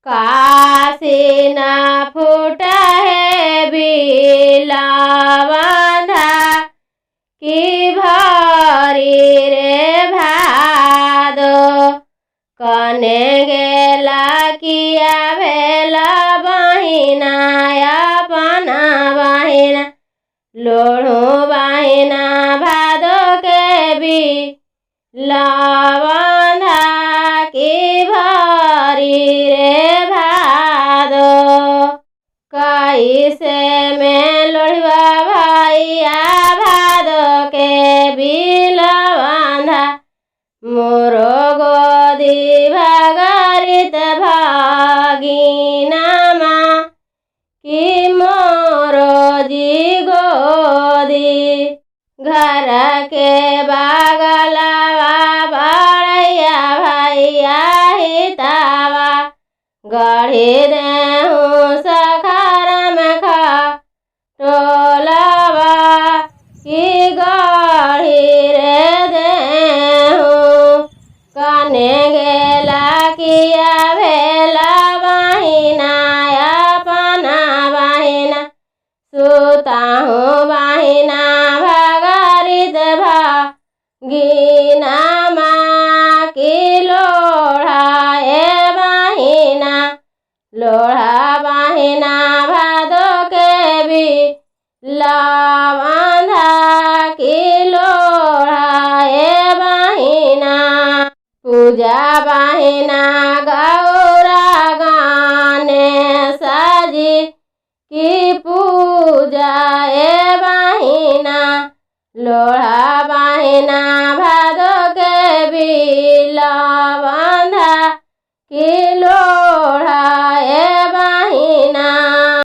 काशी न फूटा है बिला बांधा की भरी रे भादो कने गेला किया भेला बहिना अपना बहिना लोढ़ू बहिना भादो के भी बांधा की भरी रे भादो कैसे में लोढ़वा भैया भादो के बिल बांधा मोरो गोदी भगरित भागिना माँ की मोरो जी गोदी घर के बागलवा बड़ैया भैया हितावा गढ़ी देहूँ सखार में टोलवा की गढ़ी रे देहूँ कने गेला किया भेला बहिना अपना बहिना सुताहूँ बहिना भगरित भागिना माँ की लोढ़ा ए बहिना लोढ़ा बहिना भादो के भी बांधा की लोढ़ा ए बहिना पूजा बहिना गौरा गाने साजी की पूजा ए बहिना लोढ़ा बहिना भादो के बिल बांधा की